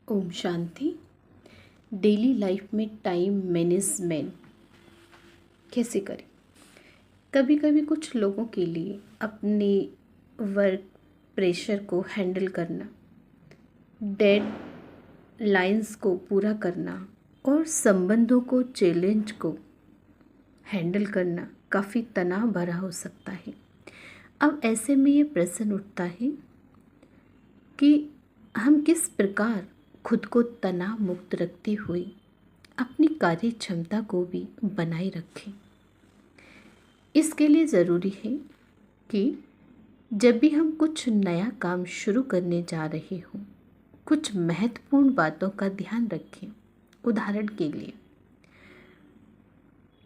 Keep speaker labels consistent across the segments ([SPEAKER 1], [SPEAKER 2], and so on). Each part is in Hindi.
[SPEAKER 1] ओम शांति। डेली लाइफ में टाइम मैनेजमेंट कैसे करें। कभी कभी कुछ लोगों के लिए अपने वर्क प्रेशर को हैंडल करना, डेड लाइंस को पूरा करना और संबंधों को चैलेंज को हैंडल करना काफ़ी तनाव भरा हो सकता है। अब ऐसे में ये प्रश्न उठता है कि हम किस प्रकार खुद को तनाव मुक्त रखते हुए अपनी कार्य क्षमता को भी बनाए रखें। इसके लिए ज़रूरी है कि जब भी हम कुछ नया काम शुरू करने जा रहे हों, कुछ महत्वपूर्ण बातों का ध्यान रखें। उदाहरण के लिए,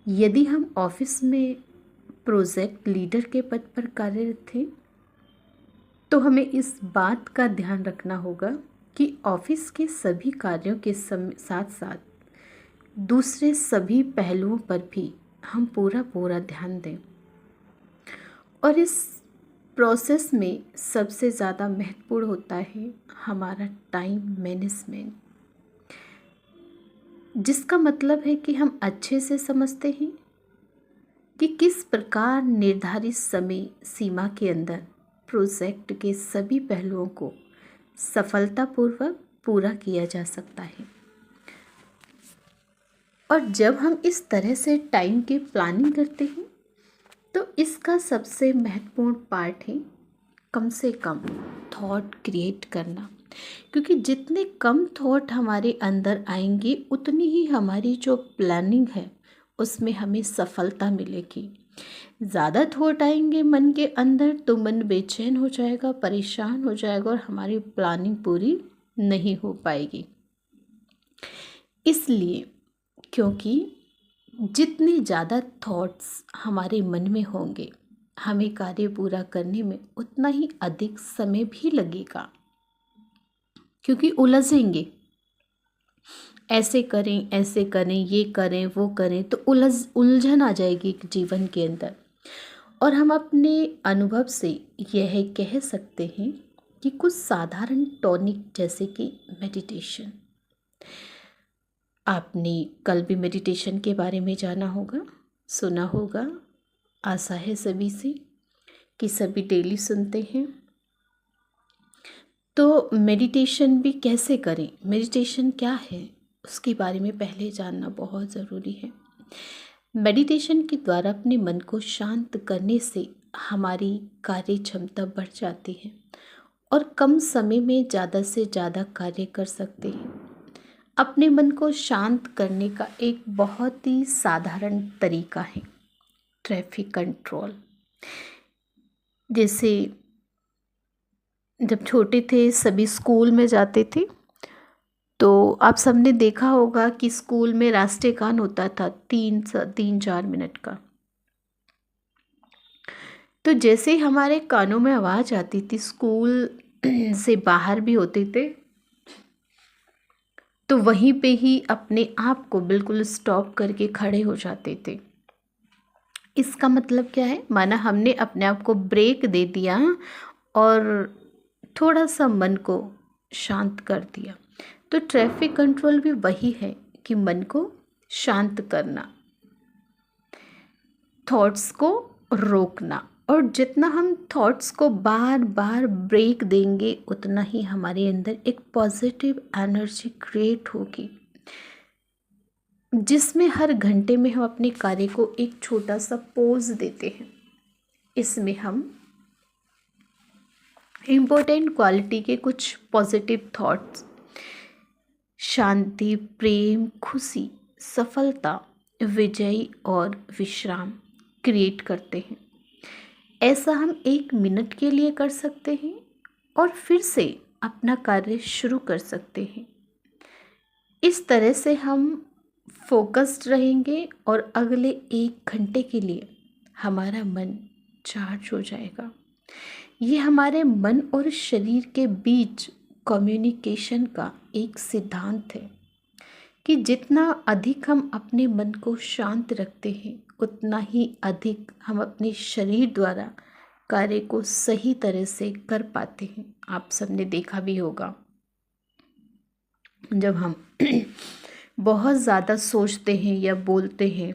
[SPEAKER 1] यदि हम ऑफिस में प्रोजेक्ट लीडर के पद पर कार्यरत थे, तो हमें इस बात का ध्यान रखना होगा कि ऑफिस के सभी कार्यों के साथ साथ दूसरे सभी पहलुओं पर भी हम पूरा ध्यान दें। और इस प्रोसेस में सबसे ज़्यादा महत्वपूर्ण होता है हमारा टाइम मैनेजमेंट, जिसका मतलब है कि हम अच्छे से समझते हैं कि किस प्रकार निर्धारित समय सीमा के अंदर प्रोजेक्ट के सभी पहलुओं को सफलतापूर्वक पूरा किया जा सकता है। और जब हम इस तरह से टाइम की प्लानिंग करते हैं, तो इसका सबसे महत्वपूर्ण पार्ट है कम से कम थॉट क्रिएट करना। क्योंकि जितने कम थॉट हमारे अंदर आएंगे, उतनी ही हमारी जो प्लानिंग है उसमें हमें सफलता मिलेगी। ज़्यादा थॉट आएंगे मन के अंदर तो मन बेचैन हो जाएगा, परेशान हो जाएगा और हमारी प्लानिंग पूरी नहीं हो पाएगी। इसलिए क्योंकि जितने ज़्यादा थॉट्स हमारे मन में होंगे, हमें कार्य पूरा करने में उतना ही अधिक समय भी लगेगा। क्योंकि उलझेंगे, ऐसे करें, ये करें, वो करें, तो उलझन आ जाएगी जीवन के अंदर। और हम अपने अनुभव से यह कह सकते हैं कि कुछ साधारण टॉनिक जैसे कि मेडिटेशन। आपने कल भी मेडिटेशन के बारे में जाना होगा, सुना होगा। आशा है सभी से कि सभी डेली सुनते हैं। तो मेडिटेशन भी कैसे करें, मेडिटेशन क्या है, उसके बारे में पहले जानना बहुत ज़रूरी है। मेडिटेशन के द्वारा अपने मन को शांत करने से हमारी कार्य क्षमता बढ़ जाती है और कम समय में ज़्यादा से ज़्यादा कार्य कर सकते हैं। अपने मन को शांत करने का एक बहुत ही साधारण तरीका है ट्रैफिक कंट्रोल। जैसे जब छोटे थे, सभी स्कूल में जाते थे, तो आप सबने देखा होगा कि स्कूल में राष्ट्रीय गान होता था 3-4 मिनट का। तो जैसे ही हमारे कानों में आवाज़ आती थी, स्कूल से बाहर भी होते थे, तो वहीं पे ही अपने आप को बिल्कुल स्टॉप करके खड़े हो जाते थे। इसका मतलब क्या है, माना हमने अपने आप को ब्रेक दे दिया और थोड़ा सा मन को शांत कर दिया। तो ट्रैफिक कंट्रोल भी वही है कि मन को शांत करना, थॉट्स को रोकना। और जितना हम थॉट्स को बार बार ब्रेक देंगे, उतना ही हमारे अंदर एक पॉजिटिव एनर्जी क्रिएट होगी, जिसमें हर घंटे में हम अपने कार्य को एक छोटा सा पोज देते हैं। इसमें हम इम्पोर्टेंट क्वालिटी के कुछ पॉजिटिव थॉट्स, शांति, प्रेम, खुशी, सफलता, विजय और विश्राम क्रिएट करते हैं। ऐसा हम 1 मिनट के लिए कर सकते हैं और फिर से अपना कार्य शुरू कर सकते हैं। इस तरह से हम फोकस्ड रहेंगे और अगले 1 घंटे के लिए हमारा मन चार्ज हो जाएगा। ये हमारे मन और शरीर के बीच कम्युनिकेशन का एक सिद्धांत है कि जितना अधिक हम अपने मन को शांत रखते हैं, उतना ही अधिक हम अपने शरीर द्वारा कार्य को सही तरह से कर पाते हैं। आप सबने देखा भी होगा जब हम बहुत ज़्यादा सोचते हैं या बोलते हैं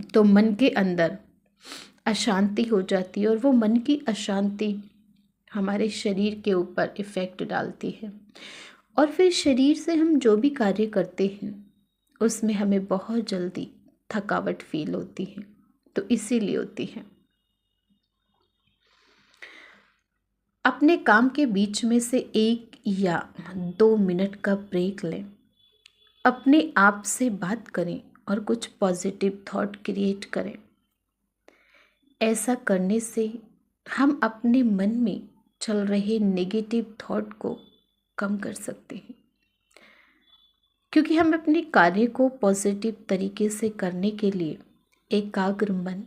[SPEAKER 1] तो मन के अंदर अशांति हो जाती है, और वो मन की अशांति हमारे शरीर के ऊपर इफ़ेक्ट डालती है। और फिर शरीर से हम जो भी कार्य करते हैं उसमें हमें बहुत जल्दी थकावट फील होती है। तो इसीलिए होती है। अपने काम के बीच में से 1 या 2 मिनट का ब्रेक लें। अपने आप से बात करें और कुछ पॉजिटिव थॉट क्रिएट करें। ऐसा करने से हम अपने मन में चल रहे नेगेटिव थॉट को कम कर सकते हैं, क्योंकि हम अपने कार्य को पॉजिटिव तरीके से करने के लिए एकाग्र मन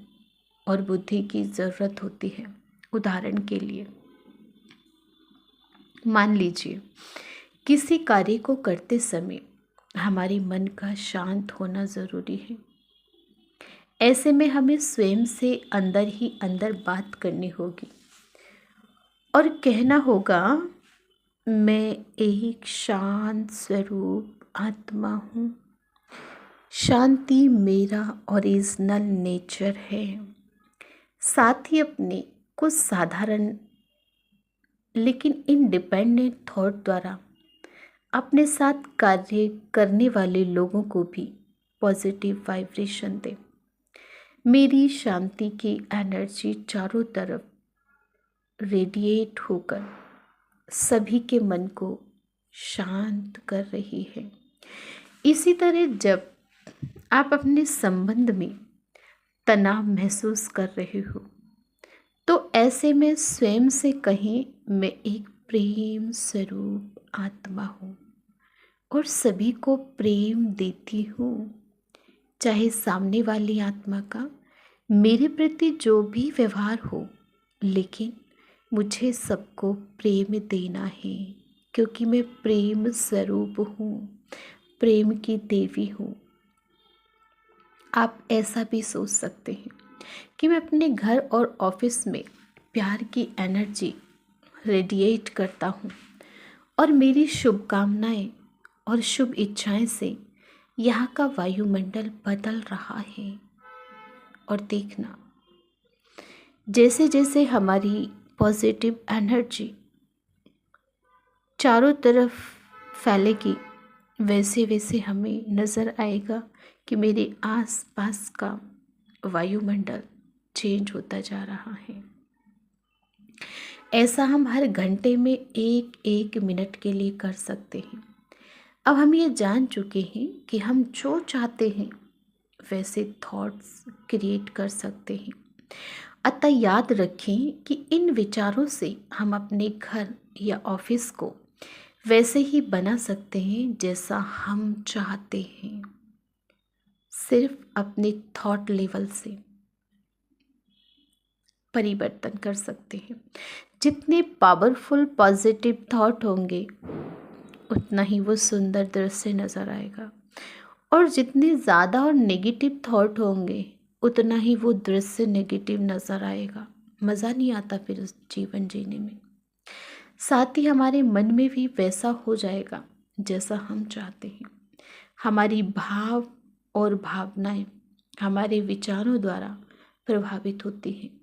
[SPEAKER 1] और बुद्धि की ज़रूरत होती है। उदाहरण के लिए मान लीजिए किसी कार्य को करते समय हमारे मन का शांत होना ज़रूरी है। ऐसे में हमें स्वयं से अंदर ही अंदर बात करनी होगी और कहना होगा, मैं एक शांत स्वरूप आत्मा हूँ। शांति मेरा ओरिजिनल नेचर है। साथ ही अपने कुछ साधारण लेकिन इंडिपेंडेंट थॉट द्वारा अपने साथ कार्य करने वाले लोगों को भी पॉजिटिव वाइब्रेशन दें। मेरी शांति की एनर्जी चारों तरफ रेडिएट होकर सभी के मन को शांत कर रही है। इसी तरह जब आप अपने संबंध में तनाव महसूस कर रहे हो तो ऐसे में स्वयं से कहें, मैं एक प्रेम स्वरूप आत्मा हूँ और सभी को प्रेम देती हूँ। चाहे सामने वाली आत्मा का मेरे प्रति जो भी व्यवहार हो, लेकिन मुझे सबको प्रेम देना है, क्योंकि मैं प्रेम स्वरूप हूँ, प्रेम की देवी हूँ। आप ऐसा भी सोच सकते हैं कि मैं अपने घर और ऑफिस में प्यार की एनर्जी रेडिएट करता हूँ और मेरी शुभकामनाएं और शुभ इच्छाएं से यहाँ का वायुमंडल बदल रहा है। और देखना, जैसे जैसे हमारी पॉजिटिव एनर्जी चारों तरफ फैलेगी, वैसे वैसे हमें नज़र आएगा कि मेरे आसपास का वायुमंडल चेंज होता जा रहा है। ऐसा हम हर घंटे में 1-1 मिनट के लिए कर सकते हैं। अब हम ये जान चुके हैं कि हम जो चाहते हैं वैसे थॉट्स क्रिएट कर सकते हैं। अतः याद रखें कि इन विचारों से हम अपने घर या ऑफिस को वैसे ही बना सकते हैं जैसा हम चाहते हैं, सिर्फ अपने थॉट लेवल से परिवर्तन कर सकते हैं। जितने पावरफुल पॉजिटिव थॉट होंगे उतना ही वो सुंदर दृश्य नज़र आएगा, और जितने ज़्यादा और नेगेटिव थॉट होंगे उतना ही वो दृश्य नेगेटिव नज़र आएगा। मज़ा नहीं आता फिर उस जीवन जीने में। साथ ही हमारे मन में भी वैसा हो जाएगा जैसा हम चाहते हैं। हमारी भाव और भावनाएं हमारे विचारों द्वारा प्रभावित होती हैं।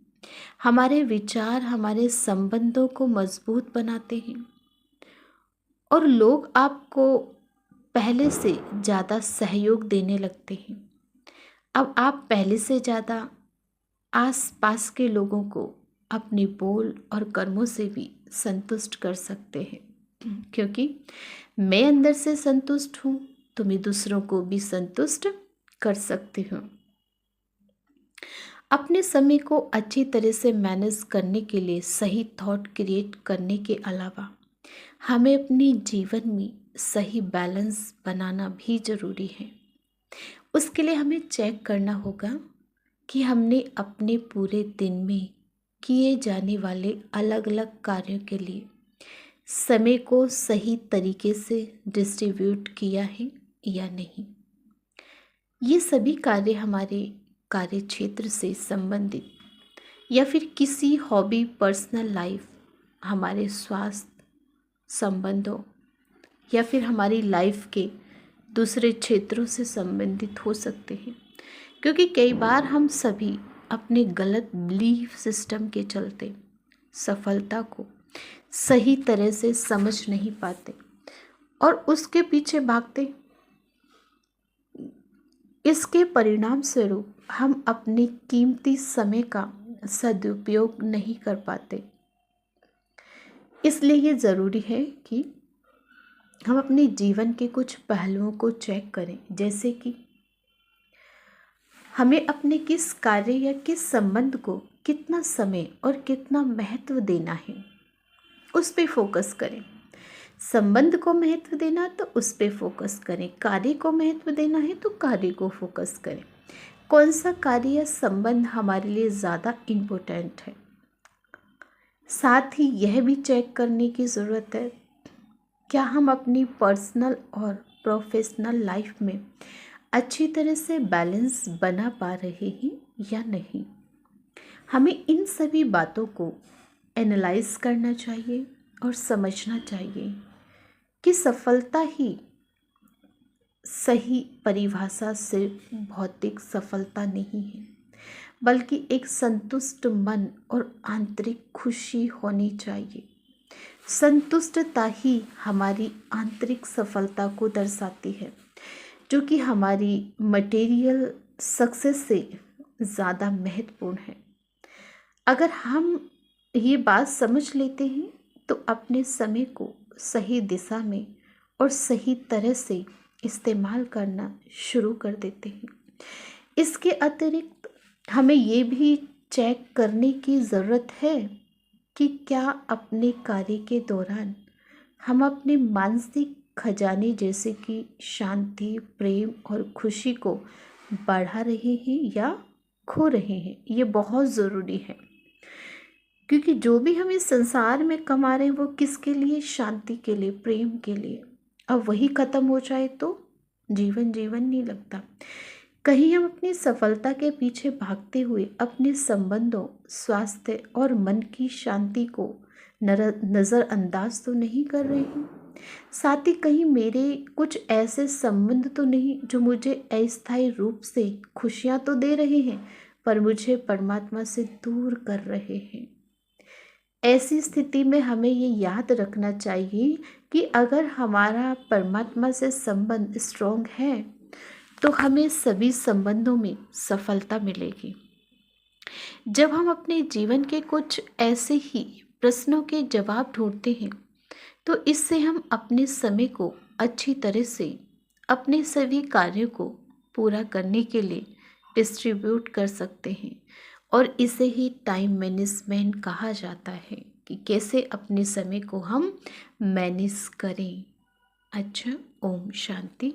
[SPEAKER 1] हमारे विचार हमारे संबंधों को मजबूत बनाते हैं और लोग आपको पहले से ज़्यादा सहयोग देने लगते हैं। अब आप पहले से ज़्यादा आसपास के लोगों को अपने बोल और कर्मों से भी संतुष्ट कर सकते हैं, क्योंकि मैं अंदर से संतुष्ट हूँ तो मैं दूसरों को भी संतुष्ट कर सकती हूँ। अपने समय को अच्छी तरह से मैनेज करने के लिए सही थॉट क्रिएट करने के अलावा हमें अपने जीवन में सही बैलेंस बनाना भी ज़रूरी है। उसके लिए हमें चेक करना होगा कि हमने अपने पूरे दिन में किए जाने वाले अलग अलग कार्यों के लिए समय को सही तरीके से डिस्ट्रीब्यूट किया है या नहीं। ये सभी कार्य हमारे कार्य क्षेत्र से संबंधित या फिर किसी हॉबी, पर्सनल लाइफ, हमारे स्वास्थ्य संबंधों या फिर हमारी लाइफ के दूसरे क्षेत्रों से संबंधित हो सकते हैं, क्योंकि कई बार हम सभी अपने गलत बिलीफ सिस्टम के चलते सफलता को सही तरह से समझ नहीं पाते और उसके पीछे भागते। इसके परिणाम स्वरूप हम अपने कीमती समय का सदुपयोग नहीं कर पाते। इसलिए ये ज़रूरी है कि हम अपने जीवन के कुछ पहलुओं को चेक करें, जैसे कि हमें अपने किस कार्य या किस संबंध को कितना समय और कितना महत्व देना है, उस पे फोकस करें। संबंध को महत्व देना तो उस पे फोकस करें, कार्य को महत्व देना है तो कार्य को फोकस करें। कौन सा कार्य या संबंध हमारे लिए ज़्यादा इम्पोर्टेंट है। साथ ही यह भी चेक करने की ज़रूरत है, क्या हम अपनी पर्सनल और प्रोफेशनल लाइफ में अच्छी तरह से बैलेंस बना पा रहे हैं या नहीं। हमें इन सभी बातों को एनालाइज करना चाहिए और समझना चाहिए कि सफलता ही सही परिभाषा सिर्फ भौतिक सफलता नहीं है, बल्कि एक संतुष्ट मन और आंतरिक खुशी होनी चाहिए। संतुष्टता ही हमारी आंतरिक सफलता को दर्शाती है, जो कि हमारी मटेरियल सक्सेस से ज़्यादा महत्वपूर्ण है। अगर हम ये बात समझ लेते हैं तो अपने समय को सही दिशा में और सही तरह से इस्तेमाल करना शुरू कर देते हैं। इसके अतिरिक्त हमें ये भी चेक करने की ज़रूरत है कि क्या अपने कार्य के दौरान हम अपने मानसिक खजाने जैसे कि शांति, प्रेम और खुशी को बढ़ा रहे हैं या खो रहे हैं। ये बहुत ज़रूरी है, क्योंकि जो भी हम इस संसार में कमा रहे हैं वो किसके लिए, शांति के लिए, प्रेम के लिए। अब वही ख़त्म हो जाए तो जीवन जीवन नहीं लगता। कहीं हम अपनी सफलता के पीछे भागते हुए अपने संबंधों, स्वास्थ्य और मन की शांति को नज़रअंदाज तो नहीं कर रहे हैं। साथ ही कहीं मेरे कुछ ऐसे संबंध तो नहीं जो मुझे अस्थायी रूप से खुशियाँ तो दे रहे हैं पर मुझे परमात्मा से दूर कर रहे हैं। ऐसी स्थिति में हमें ये याद रखना चाहिए कि अगर हमारा परमात्मा से संबंध स्ट्रॉन्ग है तो हमें सभी संबंधों में सफलता मिलेगी। जब हम अपने जीवन के कुछ ऐसे ही प्रश्नों के जवाब ढूंढते हैं तो इससे हम अपने समय को अच्छी तरह से अपने सभी कार्यों को पूरा करने के लिए डिस्ट्रीब्यूट कर सकते हैं। और इसे ही टाइम मैनेजमेंट कहा जाता है कि कैसे अपने समय को हम मैनेज करें। अच्छा, ओम शांति।